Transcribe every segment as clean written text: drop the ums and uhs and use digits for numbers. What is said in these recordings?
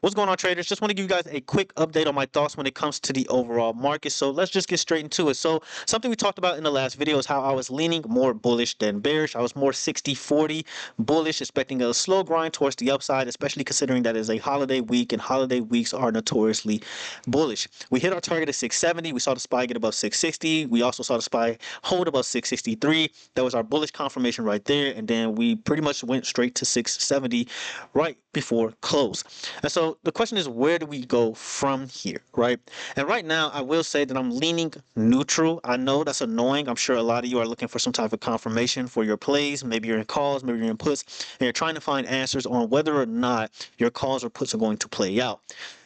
What's going on, traders? Just want to give you guys a quick update on my thoughts when it comes to the overall market. So let's just get straight into it. So something we talked about in the last video is how I was leaning more bullish than bearish. I was more 60-40 bullish, expecting a slow grind towards the upside, especially considering that it's a holiday week and holiday weeks are notoriously bullish. We hit our target at 670. We saw the SPY get above 660. We also saw the SPY hold above 663. That was our bullish confirmation right there. And then we pretty much went straight to 670 right before close. And so the question is, where do we go from here, right? And right now, I will say that I'm leaning neutral. I know that's annoying. I'm sure a lot of you are looking for some type of confirmation for your plays. Maybe you're in calls, maybe you're in puts, and you're trying to find answers on whether or not your calls or puts are going to play out.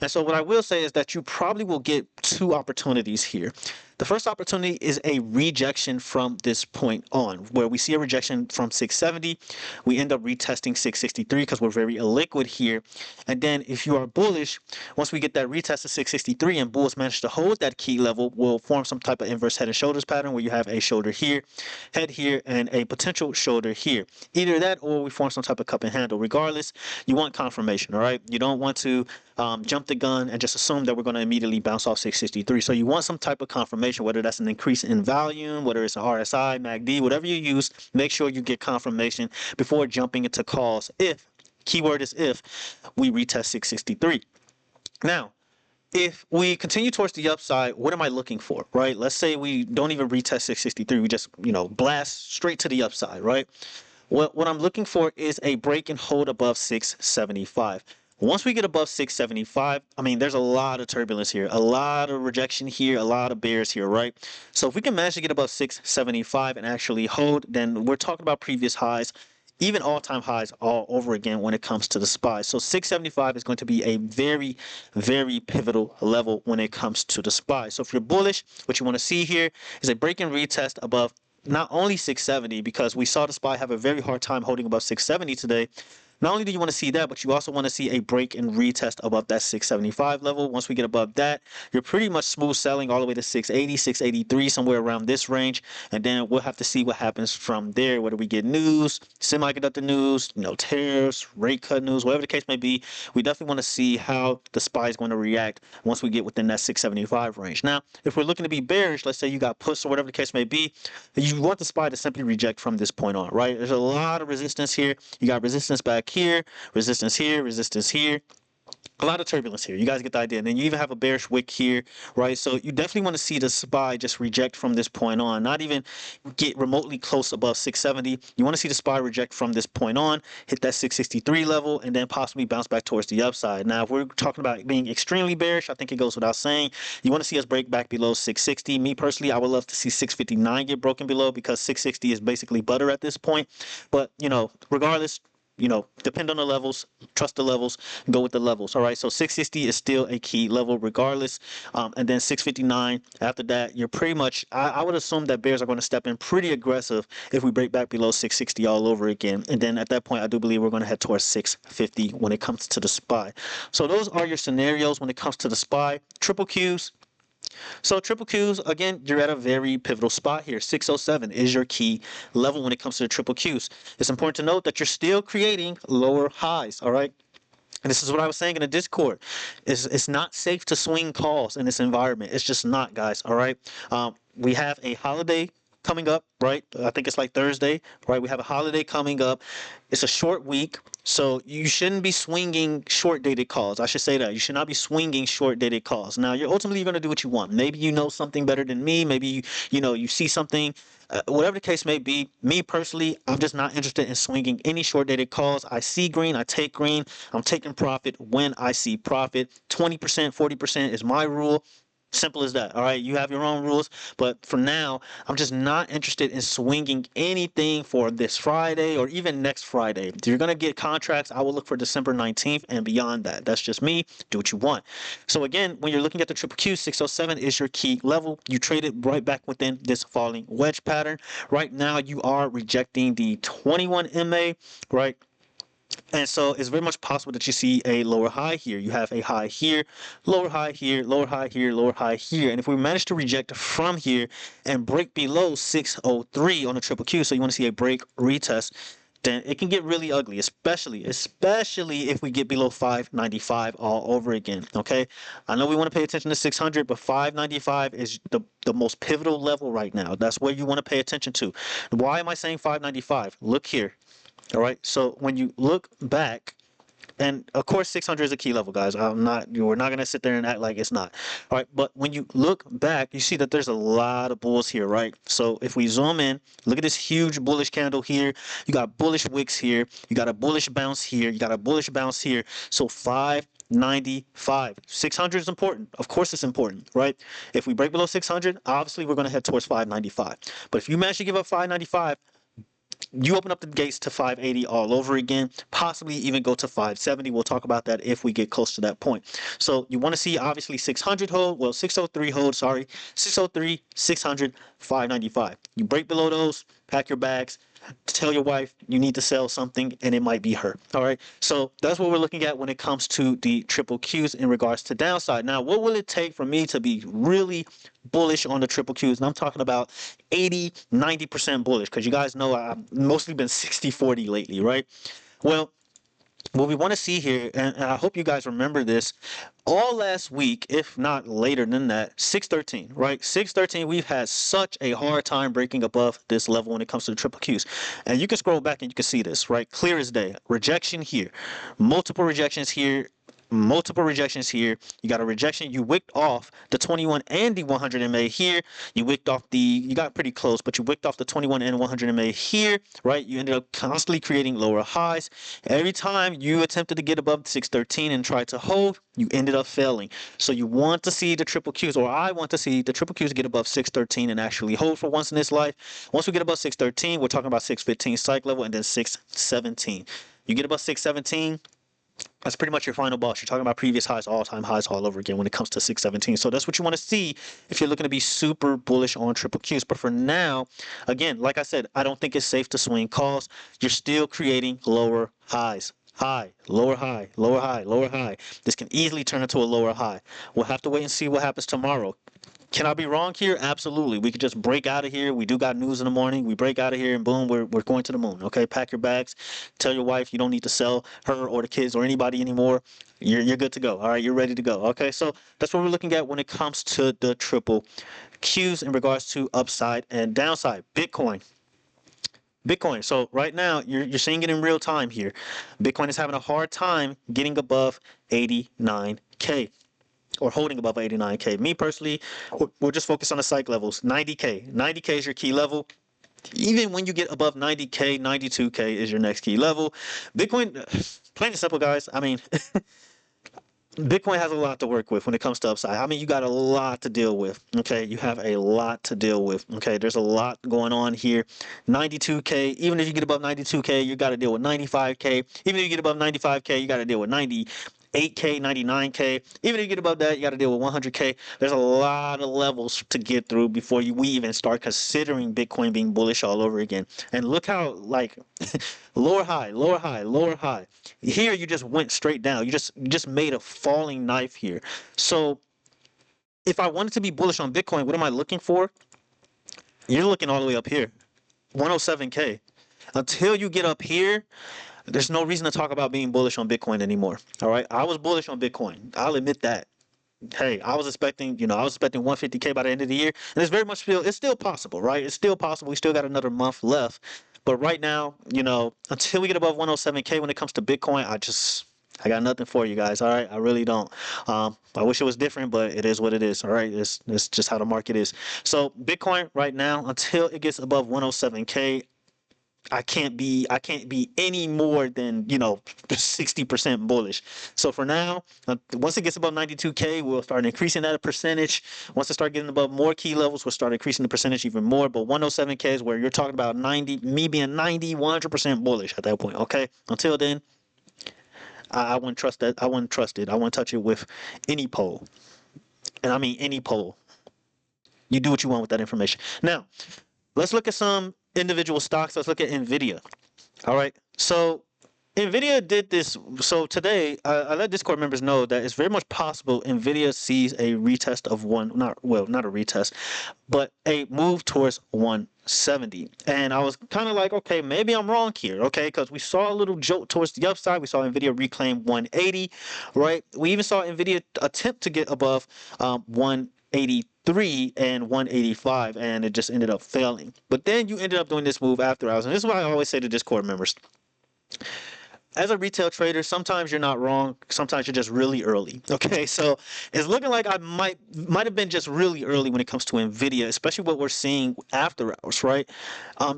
And so what I will say is that you probably will get two opportunities here. The first opportunity is a rejection from this point on, where we see a rejection from 670. We end up retesting 663 because we're very illiquid here. And then if you are bullish, once we get that retest of 663 and bulls manage to hold that key level, we'll form some type of inverse head and shoulders pattern where you have a shoulder here, head here, and a potential shoulder here. Either that or we form some type of cup and handle. Regardless, you want confirmation, all right? You don't want to jump the gun and just assume that we're going to immediately bounce off 663. So you want some type of confirmation, whether that's an increase in volume, whether it's an RSI, MACD, whatever you use, make sure you get confirmation before jumping into calls if, keyword is if, we retest 663. Now, if we continue towards the upside, what am I looking for, right? Let's say we don't even retest 663. We just, blast straight to the upside, right? What I'm looking for is a break and hold above 675. Once we get above 675, I mean, there's a lot of turbulence here, a lot of rejection here, a lot of bears here, right? So if we can manage to get above 675 and actually hold, then we're talking about previous highs, even all-time highs all over again when it comes to the SPY. So 675 is going to be a very, very pivotal level when it comes to the SPY. So if you're bullish, what you want to see here is a break and retest above not only 670, because we saw the SPY have a very hard time holding above 670 today. Not only do you want to see that, but you also want to see a break and retest above that 675 level. Once we get above that, you're pretty much smooth selling all the way to 680, 683, somewhere around this range. And then we'll have to see what happens from there, whether we get news, semiconductor news, tariffs, rate cut news, whatever the case may be. We definitely want to see how the SPY is going to react once we get within that 675 range. Now, if we're looking to be bearish, let's say you got puts or whatever the case may be, you want the SPY to simply reject from this point on, right? There's a lot of resistance here. You got resistance back here, resistance here, resistance here. A lot of turbulence here. You guys get the idea. And then you even have a bearish wick here, right? So you definitely want to see the SPY just reject from this point on, not even get remotely close above 670. You want to see the SPY reject from this point on, hit that 663 level, and then possibly bounce back towards the upside. Now, if we're talking about being extremely bearish, I think it goes without saying, you want to see us break back below 660. Me personally, I would love to see 659 get broken below, because 660 is basically butter at this point. But, regardless, depend on the levels, trust the levels, go with the levels. All right, so 660 is still a key level regardless. And then 659, after that, you're pretty much, I would assume that bears are going to step in pretty aggressive if we break back below 660 all over again. And then at that point, I do believe we're going to head towards 650 when it comes to the SPY. So those are your scenarios when it comes to the SPY. Triple Qs. So triple Qs, again, you're at a very pivotal spot here. 607 is your key level when it comes to the triple Qs. It's important to note that you're still creating lower highs, all right? And this is what I was saying in the Discord. It's not safe to swing calls in this environment. It's just not, guys, all right? We have a holiday coming up, right? I think it's like Thursday, right? We have a holiday coming up. It's a short week, so you shouldn't be swinging short-dated calls. I should say that. You should not be swinging short-dated calls. Now, you're ultimately going to do what you want. Maybe you know something better than me. Maybe you see something. Whatever the case may be, me personally, I'm just not interested in swinging any short-dated calls. I see green, I take green. I'm taking profit when I see profit. 20%, 40% is my rule. Simple as that. All right, you have your own rules, but for now, I'm just not interested in swinging anything for this Friday or even next Friday. If you're going to get contracts, I will look for December 19th and beyond that. That's just me. Do what you want. So again, when you're looking at the triple Q, 607 is your key level. You trade it right back within this falling wedge pattern. Right now, you are rejecting the 21 MA, right? And so it's very much possible that you see a lower high here. You have a high here, lower high here, lower high here, lower high here. And if we manage to reject from here and break below 603 on the triple Q, so you want to see a break retest, then it can get really ugly, especially if we get below 595 all over again. Okay, I know we want to pay attention to 600, but 595 is the most pivotal level right now. That's where you want to pay attention to. Why am I saying 595? Look here. All right, so when you look back, and of course 600 is a key level, guys. We're not going to sit there and act like it's not. All right, but when you look back, you see that there's a lot of bulls here, right? So if we zoom in, look at this huge bullish candle here. You got bullish wicks here, you got a bullish bounce here, you got a bullish bounce here. So 595, 600 is important. Of course it's important, right? If we break below 600, obviously we're going to head towards 595. But if you manage to give up 595, you open up the gates to 580 all over again, possibly even go to 570. We'll talk about that if we get close to that point. So you want to see obviously 600 hold, well 603 hold, sorry, 603, 600, 595. You break below those, pack your bags, tell your wife you need to sell something, and it might be her. All right, so that's what we're looking at when it comes to the triple Qs in regards to downside. Now, what will it take for me to be really bullish on the triple Qs? And I'm talking about 80-90% bullish, because you guys know I've mostly been 60-40 lately, right? Well, what we want to see here, and I hope you guys remember this, all last week, if not later than that, 613, right? 613, we've had such a hard time breaking above this level when it comes to the triple Qs. And you can scroll back and you can see this, right? Clear as day. Rejection here. Multiple rejections here. Multiple rejections here. You got a rejection. You wicked off the 21 and the 100 MA here. You wicked off you got pretty close, but you wicked off the 21 and 100 MA here, right? You ended up constantly creating lower highs. Every time you attempted to get above 613 and tried to hold, you ended up failing. So you want to see the triple Qs, or I want to see the triple Qs get above 613 and actually hold for once in this life. Once we get above 613, we're talking about 615 psych level, and then 617. You get above 617, that's pretty much your final boss. You're talking about previous highs, all-time highs all over again when it comes to 617. So that's what you want to see if you're looking to be super bullish on triple Qs. But for now, again, like I said, I don't think it's safe to swing calls. You're still creating lower highs. High, lower high, lower high, lower high. This can easily turn into a lower high. We'll have to wait and see what happens tomorrow. Can I be wrong here? Absolutely. We could just break out of here. We do got news in the morning. We break out of here and boom, we're going to the moon. Okay, pack your bags. Tell your wife you don't need to sell her or the kids or anybody anymore. You're good to go. All right, you're ready to go. Okay, so that's what we're looking at when it comes to the triple Qs in regards to upside and downside. Bitcoin. So right now you're seeing it in real time here. Bitcoin is having a hard time getting above 89K. Or holding above 89K. Me personally, we'll just focus on the psych levels. 90K. 90K is your key level. Even when you get above 90K, 92K is your next key level. Bitcoin, plain and simple, guys. I mean, Bitcoin has a lot to work with when it comes to upside. I mean, you got a lot to deal with. Okay, you have a lot to deal with. Okay, there's a lot going on here. 92K, even if you get above 92K, you got to deal with 95K. Even if you get above 95K, you got to deal with 98K, 99K. Even if you get above that, you got to deal with 100K. There's a lot of levels to get through before we even start considering Bitcoin being bullish all over again. And look how, like, lower high, lower high, lower high. Here you just went straight down. You just made a falling knife here. So if I wanted to be bullish on Bitcoin, what am I looking for? You're looking all the way up here, 107K. Until you get up here, there's no reason to talk about being bullish on Bitcoin anymore. All right, I was bullish on Bitcoin. I'll admit that. Hey, I was expecting 150K by the end of the year, and it's still possible, right? It's still possible. We still got another month left, but right now, until we get above 107K when it comes to Bitcoin, I got nothing for you guys. All right, I really don't. I wish it was different, but it is what it is. All right, it's just how the market is. So Bitcoin right now, until it gets above 107K, I can't be any more than 60% bullish. So for now, once it gets above 92K, we'll start increasing that percentage. Once it start getting above more key levels, we'll start increasing the percentage even more. But 107K is where you're talking about 90, me being 100% bullish at that point. Okay, until then, I wouldn't trust that. I wouldn't trust it. I wouldn't touch it with any poll, and I mean any poll. You do what you want with that information. Now, let's look at some individual stocks. Let's look at Nvidia. All right. So Nvidia did this. So today, I let Discord members know that it's very much possible Nvidia sees a retest of one, not well, not a retest, but a move towards 170. And I was kind of like, okay, maybe I'm wrong here, okay, because we saw a little jolt towards the upside. We saw Nvidia reclaim 180, right? We even saw Nvidia attempt to get above 183 and 185, and it just ended up failing. But then you ended up doing this move after hours, and this is what I always say to Discord members: as a retail trader, sometimes you're not wrong. Sometimes you're just really early. Okay, so it's looking like I might have been just really early when it comes to Nvidia, especially what we're seeing after hours, right?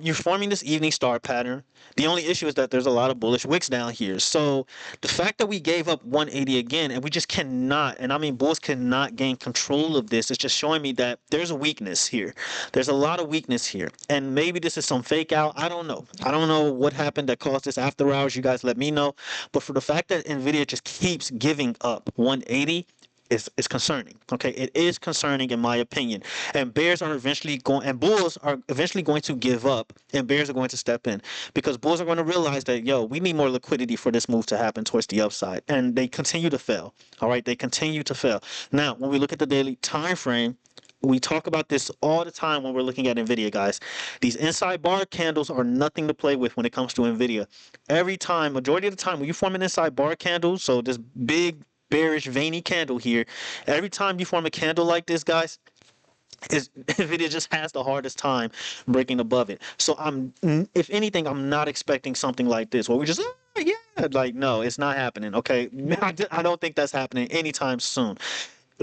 You're forming this evening star pattern. The only issue is that there's a lot of bullish wicks down here. So the fact that we gave up 180 again, and we just cannot, and I mean bulls cannot gain control of this, it's just showing me that there's a weakness here. There's a lot of weakness here, and maybe this is some fake out. I don't know. I don't know what happened that caused this after hours. You guys let me know. But for the fact that Nvidia just keeps giving up 180 is concerning. Okay, it is concerning in my opinion. And bears are eventually going, and bulls are eventually going to give up, and bears are going to step in, because bulls are going to realize that, yo, we need more liquidity for this move to happen towards the upside, and they continue to fail. All right, they continue to fail. Now, when we look at the daily time frame, we talk about this all the time when we're looking at Nvidia, guys. These inside bar candles are nothing to play with when it comes to Nvidia. Every time, majority of the time, when you form an inside bar candle, so this big bearish veiny candle here, every time you form a candle like this, guys, Nvidia just has the hardest time breaking above it. So if anything, I'm not expecting something like this where we just, yeah, like, no, it's not happening. Okay, I don't think that's happening anytime soon.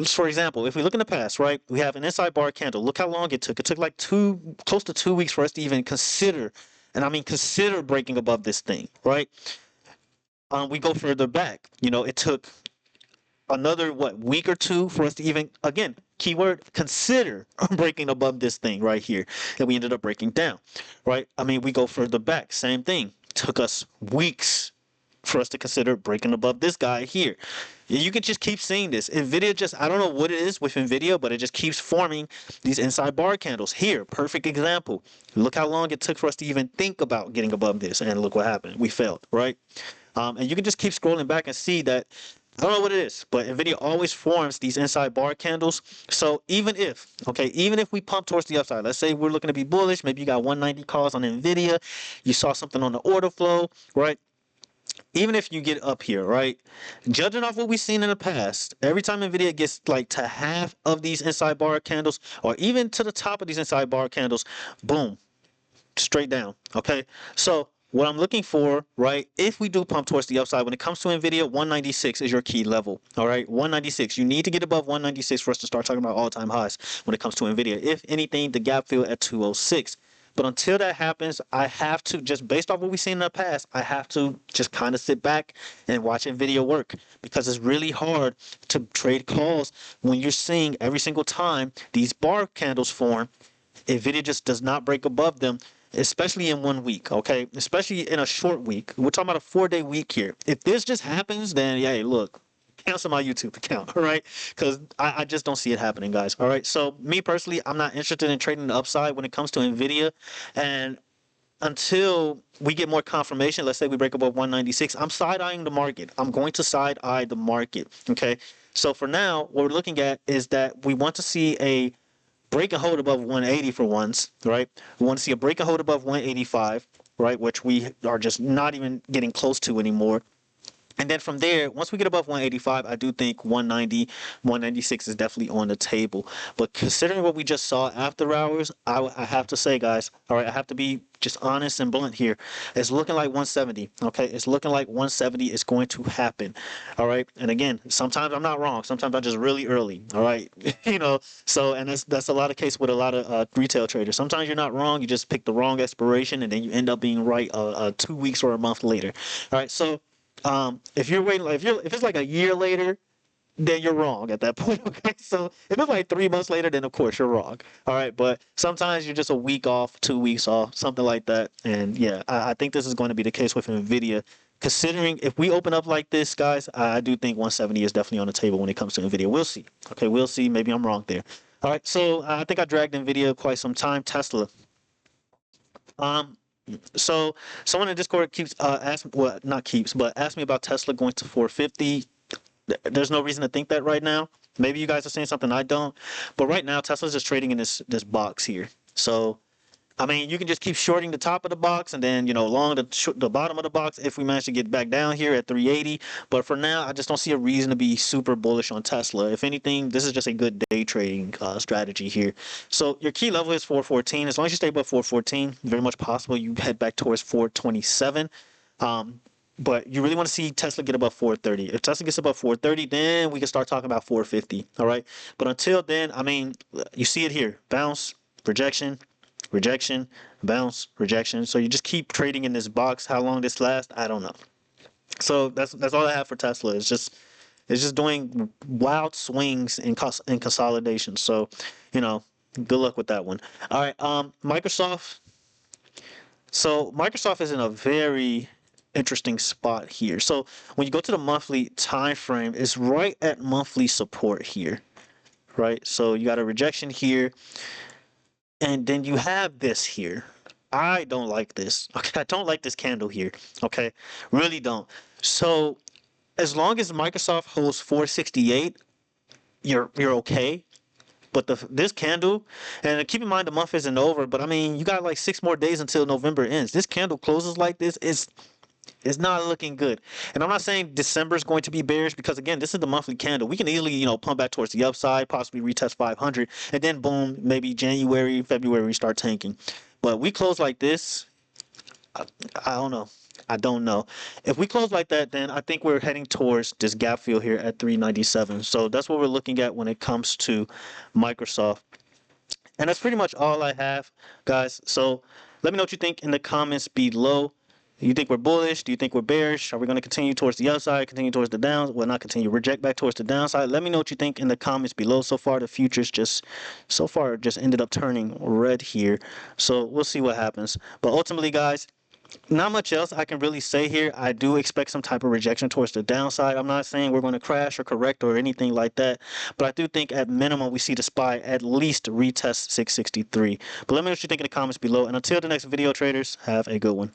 For example, if we look in the past, right, we have an inside bar candle. Look how long it took. It took like close to 2 weeks for us to even consider, and I mean consider breaking above this thing, right? We go further back. It took another week or two for us to even, again, keyword, consider breaking above this thing right here that we ended up breaking down, right? I mean, we go further back, same thing. Took us weeks for us to consider breaking above this guy here. You can just keep seeing this. Nvidia just, I don't know what it is with Nvidia, but it just keeps forming these inside bar candles. Here, perfect example. Look how long it took for us to even think about getting above this, and look what happened. We failed, right? And you can just keep scrolling back and see that, I don't know what it is, but Nvidia always forms these inside bar candles. So even if we pump towards the upside, let's say we're looking to be bullish, maybe you got 190 calls on Nvidia, you saw something on the order flow, right? Even if you get up here, right? Judging off what we've seen in the past, every time Nvidia gets like to half of these inside bar candles, or even to the top of these inside bar candles, boom, straight down. Okay, so what I'm looking for, right, if we do pump towards the upside, when it comes to Nvidia, 196 is your key level. All right, 196. You need to get above 196 for us to start talking about all-time highs when it comes to Nvidia. If anything, the gap fill at 206. But until that happens, I have to, just based off what we've seen in the past, I have to just kind of sit back and watch Nvidia work, because it's really hard to trade calls when you're seeing every single time these bar candles form, Nvidia just does not break above them, especially in 1 week, okay? Especially in a short week. We're talking about a 4-day week here. If this just happens, then, yeah, look, cancel my YouTube account, all right? Because I just don't see it happening, guys, all right? So me personally, I'm not interested in trading the upside when it comes to Nvidia. And until we get more confirmation, let's say we break above 196, I'm side-eyeing the market. I'm going to side-eye the market, okay? So for now, what we're looking at is that we want to see a break and hold above 180 for once, right? We want to see a break and hold above 185, right? Which we are just not even getting close to anymore. And then from there, once we get above 185, I do think 190, 196 is definitely on the table. But considering what we just saw after hours, I have to say, guys, all right, I have to be just honest and blunt here. It's looking like 170, okay? It's looking like 170 is going to happen, all right? And again, sometimes I'm not wrong. Sometimes I'm just really early, all right? So, and that's a lot of case with a lot of retail traders. Sometimes you're not wrong. You just pick the wrong expiration, and then you end up being right 2 weeks or a month later, all right? So, if you're waiting, if it's like a year later, then you're wrong at that point. Okay, so if it's like 3 months later, then of course you're wrong. All right, but sometimes you're just a week off, 2 weeks off, something like that. And yeah, I think this is going to be the case with Nvidia. Considering if we open up like this, guys, I do think 170 is definitely on the table when it comes to Nvidia. We'll see. Okay, we'll see. Maybe I'm wrong there. All right, so I think I dragged Nvidia quite some time. Tesla. So someone in Discord keeps asking, well, not keeps, but asked me about Tesla going to 450. There's no reason to think that right now. Maybe you guys are saying something I don't, but right now Tesla's just trading in this box here. So I mean, you can just keep shorting the top of the box and then, long the bottom of the box if we manage to get back down here at 380. But for now, I just don't see a reason to be super bullish on Tesla. If anything, this is just a good day trading strategy here. So your key level is 414. As long as you stay above 414, very much possible you head back towards 427. But you really want to see Tesla get above 430. If Tesla gets above 430, then we can start talking about 450. All right. But until then, I mean, you see it here: bounce, rejection, rejection, bounce, rejection. So you just keep trading in this box. How long this lasts, I don't know. So that's all I have for Tesla. It's just doing wild swings in consolidation. So, good luck with that one. All right, Microsoft. So Microsoft is in a very interesting spot here. So when you go to the monthly time frame, it's right at monthly support here, right? So you got a rejection here, and then you have this here. I don't like this. Okay, I don't like this candle here. Okay, really don't. So as long as Microsoft holds 468, you're okay. But this candle, and keep in mind the month isn't over, but I mean you got like 6 more days until November ends. This candle closes like this, it's not looking good. And I'm not saying December is going to be bearish because again, this is the monthly candle. We can easily, pump back towards the upside, possibly retest 500, and then boom, maybe January, February start tanking. But we close like this, I don't know. I don't know. If we close like that, then I think we're heading towards this gap fill here at 397. So that's what we're looking at when it comes to Microsoft. And that's pretty much all I have, guys. So let me know what you think in the comments below. Do you think we're bullish? Do you think we're bearish? Are we going to continue towards the upside, continue towards the down? Well, not continue, reject back towards the downside. Let me know what you think in the comments below. So far, the futures so far just ended up turning red here. So we'll see what happens. But ultimately, guys, not much else I can really say here. I do expect some type of rejection towards the downside. I'm not saying we're going to crash or correct or anything like that, but I do think at minimum we see the SPY at least retest 663. But let me know what you think in the comments below. And until the next video, traders, have a good one.